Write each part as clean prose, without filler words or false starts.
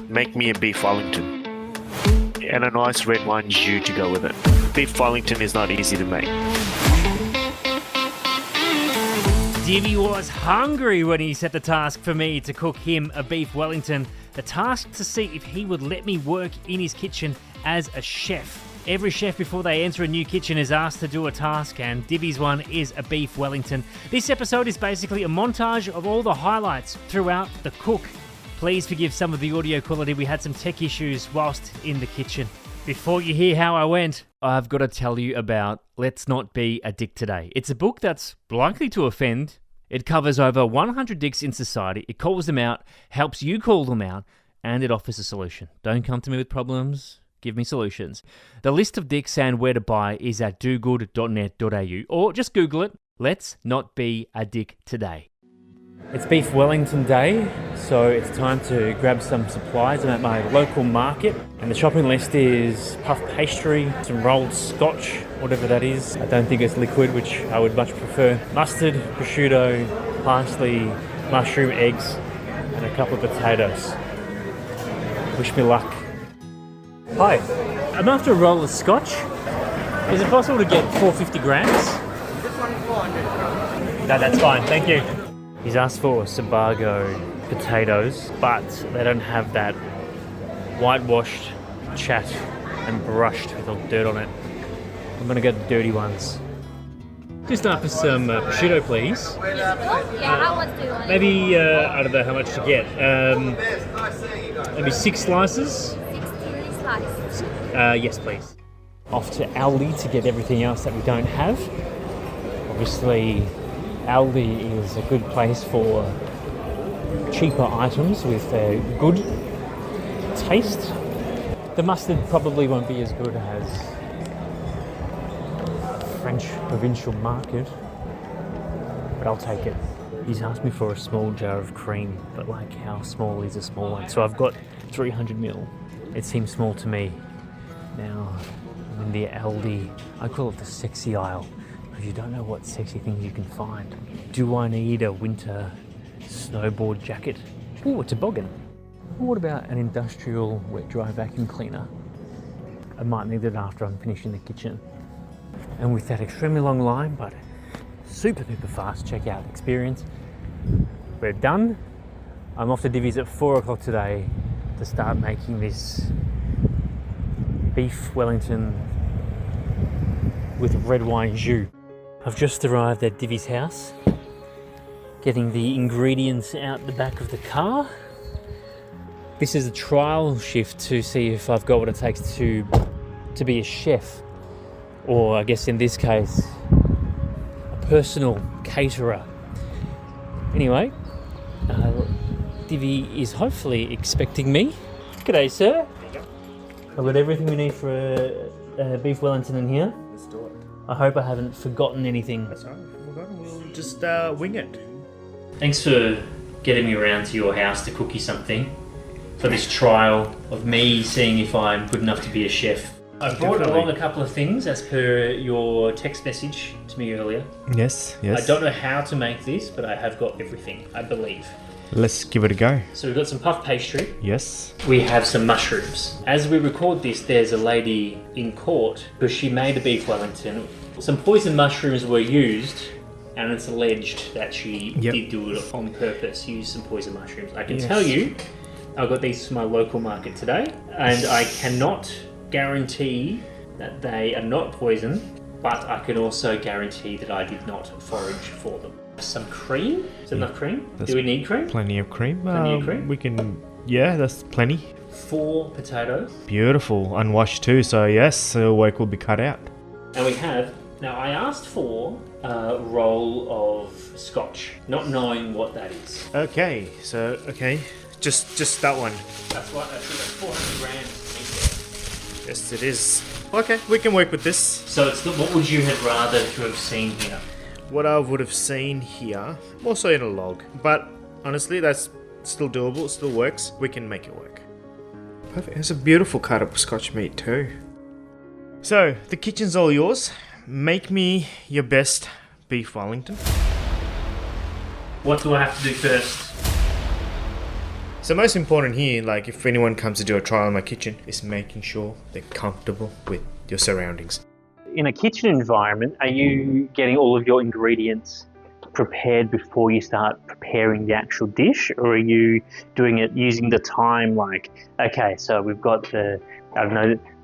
Make me a beef Wellington. And a nice red wine jus to go with it. Beef Wellington is not easy to make. Divvy was hungry when he set the task for me to cook him a beef Wellington. The task to see if he would let me work in his kitchen as a chef. Every chef before they enter a new kitchen is asked to do a task, and Divvy's one is a beef Wellington. This episode is basically a montage of all the highlights throughout the cook. Please forgive some of the audio quality. We had some tech issues whilst in the kitchen. Before you hear how I went, I've got to tell you about Let's Not Be a Dick Today. It's a book that's likely to offend. It covers over 100 dicks in society. It calls them out, helps you call them out, and it offers a solution. Don't come to me with problems. Give me solutions. The list of dicks and where to buy is at dogood.net.au, or just Google it. Let's Not Be a Dick Today. It's Beef Wellington Day, so it's time to grab some supplies. I'm at my local market, and the shopping list is puff pastry, some rolled scotch, whatever that is. I don't think it's liquid, which I would much prefer. Mustard, prosciutto, parsley, mushroom, eggs, and a couple of potatoes. Wish me luck. Hi, I'm after a roll of scotch. Is it possible to get 450 grams? This one 400. No, that's fine, thank you. He's asked for Sebago potatoes, but they don't have that whitewashed, chat and brushed with all dirt on it. I'm gonna get the dirty ones. Just after some prosciutto, please. Yeah, how much do you want? Maybe, I don't know how much to get. Maybe 6 slices? 60 slices. Yes, please. Off to Aldi to get everything else that we don't have. Obviously, Aldi is a good place for cheaper items with a good taste. The mustard probably won't be as good as French provincial market, but I'll take it. He's asked me for a small jar of cream, but like, how small is a small one? So I've got 300ml. It seems small to me. Now, I'm in the Aldi, I call it the sexy aisle, because you don't know what sexy things you can find. Do I need a winter snowboard jacket? Ooh, a toboggan. What about an industrial wet dry vacuum cleaner? I might need it after I'm finishing the kitchen. And with that extremely long line, but super duper fast checkout experience, we're done. I'm off to Divvy's at 4 o'clock today to start making this beef Wellington with red wine jus. I've just arrived at Divvy's house, getting the ingredients out the back of the car. This is a trial shift to see if I've got what it takes to be a chef, or I guess in this case, a personal caterer. Anyway, Divvy is hopefully expecting me. G'day, sir. I've got everything we need for a beef Wellington in here. Let's do it. I hope I haven't forgotten anything. That's all right. We'll just wing it. Thanks for getting me around to your house to cook you something for this trial of me seeing if I'm good enough to be a chef. I brought along a couple of things as per your text message to me earlier. Yes. I don't know how to make this, but I have got everything, I believe. Let's give it a go. So we've got some puff pastry. Yes. We have some mushrooms. As we record this, there's a lady in court because she made a beef Wellington. Some poison mushrooms were used, and it's alleged that she did do it on purpose, use some poison mushrooms. I can tell you, I got these from my local market today, and I cannot guarantee that they are not poison, but I can also guarantee that I did not forage for them. Some cream? Is that enough cream? Do we need cream? Plenty of cream. Plenty of cream? We can, that's plenty. 4 potatoes. Beautiful. Unwashed too, so yes, the work will be cut out. And we have, now I asked for a roll of scotch, not knowing what that is. Okay, so, just that one. That's what, that's 400 grams. Yes, it is. Okay, we can work with this. So it's what would you have rather to have seen here? What I would have seen here, also in a log, but honestly, that's still doable, it still works. We can make it work. Perfect. It's a beautiful cut of scotch meat too. So, the kitchen's all yours. Make me your best beef Wellington. What do I have to do first? So most important here, like if anyone comes to do a trial in my kitchen, is making sure they're comfortable with your surroundings. In a kitchen environment, are you getting all of your ingredients prepared before you start preparing the actual dish, or are you doing it using the time, like, okay, so we've got the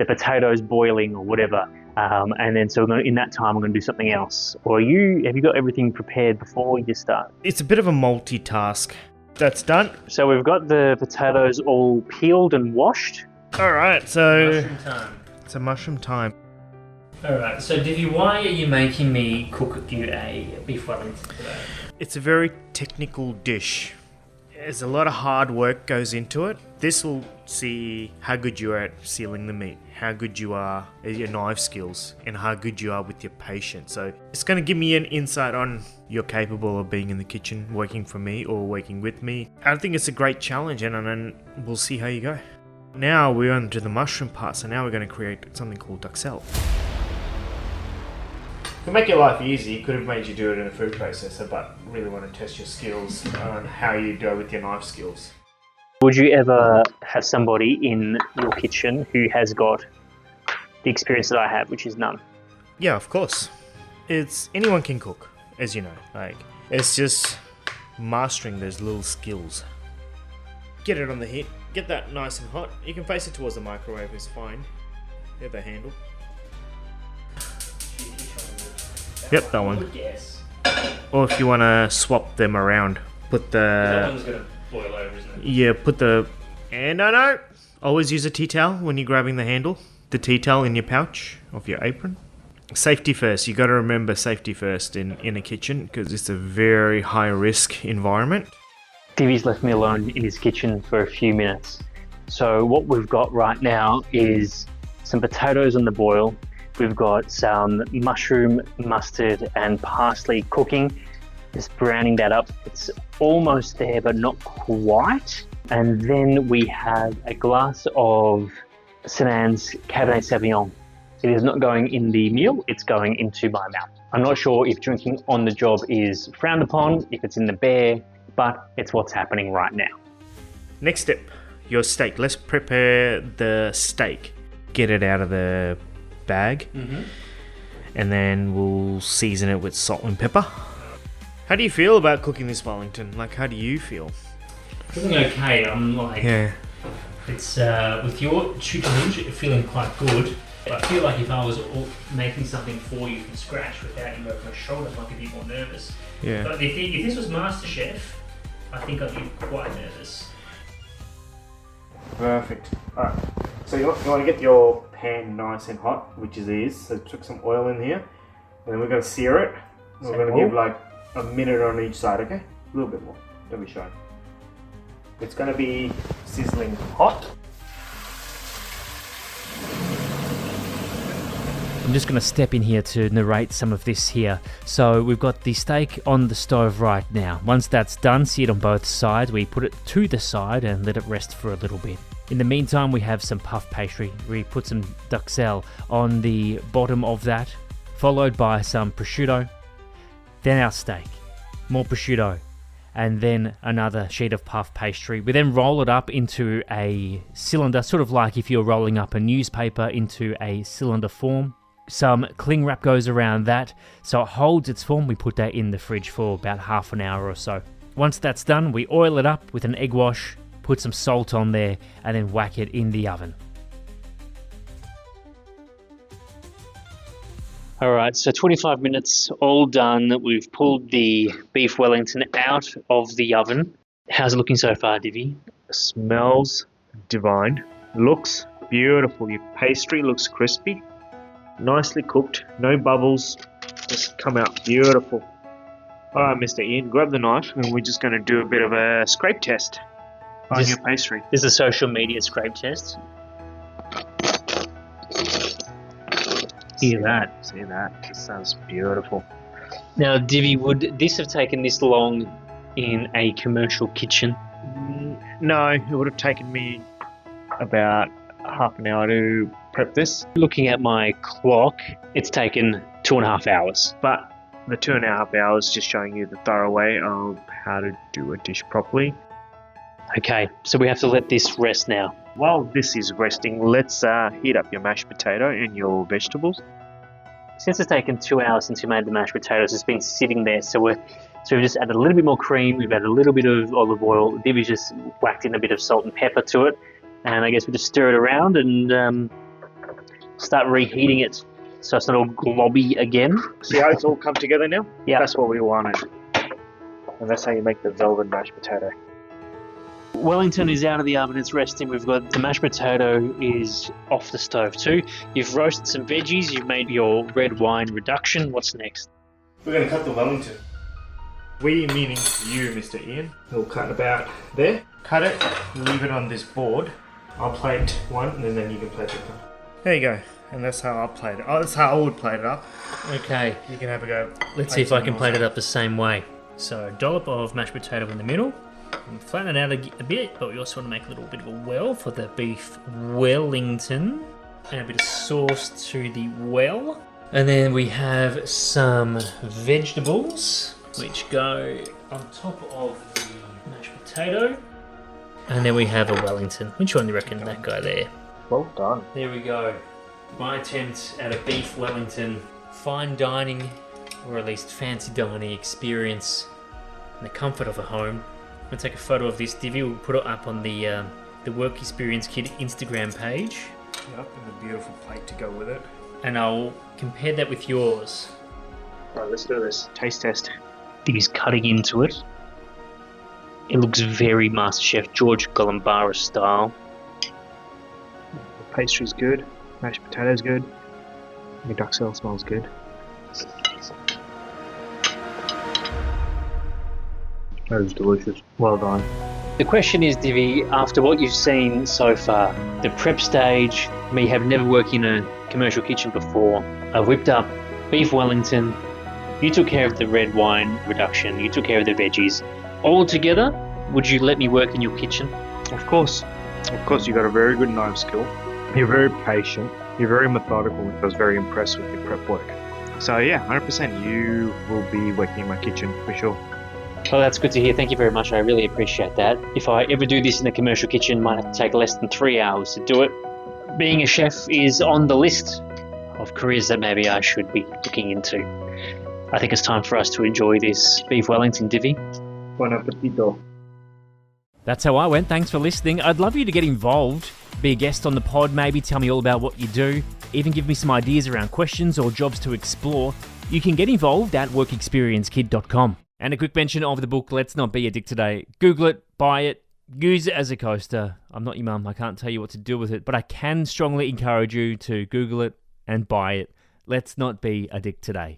potatoes boiling or whatever, and then so in that time we're going to do something else, or have you got everything prepared before you start? It's a bit of a multitask. That's done. So we've got the potatoes all peeled and washed. All right, so Mushroom time. it's a mushroom time. Alright, so Divi, why are you making me cook you a beef Wellington today? It's a very technical dish. There's a lot of hard work goes into it. This will see how good you are at sealing the meat, how good you are at your knife skills, and how good you are with your patience. So it's going to give me an insight on you're capable of being in the kitchen, working for me or working with me. I think it's a great challenge, and then we'll see how you go. Now we're on to the mushroom part, so now we're going to create something called duxelle. To make your life easy, could have made you do it in a food processor, but really want to test your skills on how you go with your knife skills. Would you ever have somebody in your kitchen who has got the experience that I have, which is none? Yeah, of course. Anyone can cook, as you know. Like, it's just mastering those little skills. Get it on the heat, get that nice and hot. You can face it towards the microwave, it's fine. You have the handle. Yep, that one. Yes. Or if you want to swap them around, put the... That one's going to boil over, isn't it? Yeah, put the... And no. Always use a tea towel when you're grabbing the handle. The tea towel in your pouch of your apron. Safety first. You got to remember safety first in a kitchen, because it's a very high risk environment. Divi's left me alone in his kitchen for a few minutes. So what we've got right now is some potatoes on the boil. We've got some mushroom, mustard and parsley cooking. Just browning that up. It's almost there, but not quite. And then we have a glass of Sinan's Cabernet Sauvignon. It is not going in the meal, it's going into my mouth. I'm not sure if drinking on the job is frowned upon, if it's in the bear, but it's what's happening right now. Next step, your steak. Let's prepare the steak. Get it out of the bag, and then we'll season it with salt and pepper. How do you feel about cooking this Wellington? Like, how do you feel? Feeling okay. I'm like, Yeah. it's with your tutelage, feeling quite good. But I feel like if I was making something for you from scratch without you over my shoulder, I might be a bit more nervous. Yeah. But if this was MasterChef, I think I'd be quite nervous. Perfect. Alright, so you want to get your pan nice and hot, which it is. So chuck some oil in here, and then we're going to sear it. We're going to give like a minute on each side, okay? A little bit more, don't be shy. It's going to be sizzling hot. I'm just going to step in here to narrate some of this here. So we've got the steak on the stove right now. Once that's done, see it on both sides. We put it to the side and let it rest for a little bit. In the meantime, we have some puff pastry. We put some duxelle on the bottom of that, followed by some prosciutto, then our steak, more prosciutto, and then another sheet of puff pastry. We then roll it up into a cylinder, sort of like if you're rolling up a newspaper into a cylinder form. Some cling wrap goes around that, so it holds its form. We put that in the fridge for about half an hour or so. Once that's done, we oil it up with an egg wash, put some salt on there, and then whack it in the oven. Alright, so 25 minutes all done. We've pulled the beef Wellington out of the oven. How's it looking so far, Divi? Smells divine. Looks beautiful. Your pastry looks crispy. Nicely cooked. No bubbles. Just come out beautiful. Alright, Mr. Iain, grab the knife and we're just going to do a bit of a scrape test on your pastry. This is a social media scrape test. See that? See that? This sounds beautiful. Now, Divi, would this have taken this long in a commercial kitchen? No, it would have taken me about half an hour to prep this. Looking at my clock, it's taken 2.5 hours. But the 2.5 hours just showing you the thorough way of how to do a dish properly. Okay, so we have to let this rest now. While this is resting, let's heat up your mashed potato and your vegetables. Since it's taken 2 hours since we made the mashed potatoes, it's been sitting there. So we've just added a little bit more cream. We've added a little bit of olive oil. Divvy's just whacked in a bit of salt and pepper to it, and I guess we just stir it around and start reheating it so it's not all globby again. See how it's all come together now? Yeah. That's what we wanted. And that's how you make the velvet mashed potato. Wellington is out of the oven, it's resting. We've got the mashed potato is off the stove too. You've roasted some veggies, you've made your red wine reduction. What's next? We're going to cut the Wellington. We, meaning you, Mr. Iain, will cut about there. Cut it, leave it on this board. I'll plate one, and then you can plate the other. There you go. And that's how I'll plate it. Oh, that's how I would plate it up. Okay, You can have a go. let's see if I can plate it up the same way. So a dollop of mashed potato in the middle. And flatten it out a bit, but we also want to make a little bit of a well for the beef Wellington. And a bit of sauce to the well. And then we have some vegetables, which go on top of the mashed potato. And then we have a Wellington. Which one do you reckon? That guy there. Well done. There we go. My attempt at a beef Wellington. Fine dining, or at least fancy dining experience in the comfort of a home. I'm going to take a photo of this, Divvy. We'll put it up on the Work Experience Kid Instagram page. Yep, and a beautiful plate to go with it. And I'll compare that with yours. Right, let's do this. Taste test. Divvy's cutting into it. It looks very MasterChef George Golombara style. The pastry's good. Mashed potato's good. Your duxelle smells good. That is delicious. Well done. The question is, Divvy, after what you've seen so far, the prep stage, me have never worked in a commercial kitchen before. I've whipped up beef Wellington. You took care of the red wine reduction. You took care of the veggies. All together, would you let me work in your kitchen? Of course. Of course, you got a very good knife skill. You're very patient. You're very methodical. I was very impressed with your prep work. So yeah, 100% you will be working in my kitchen for sure. Well, that's good to hear. Thank you very much. I really appreciate that. If I ever do this in a commercial kitchen, it might have to take less than 3 hours to do it. Being a chef is on the list of careers that maybe I should be looking into. I think it's time for us to enjoy this beef Wellington, Divvy. Bon appetito. That's how I went. Thanks for listening. I'd love you to get involved. Be a guest on the pod, maybe tell me all about what you do. Even give me some ideas around questions or jobs to explore. You can get involved at workexperiencekid.com. And a quick mention of the book, Let's Not Be a Dick Today. Google it, buy it, use it as a coaster. I'm not your mum, I can't tell you what to do with it, but I can strongly encourage you to Google it and buy it. Let's not be a dick today.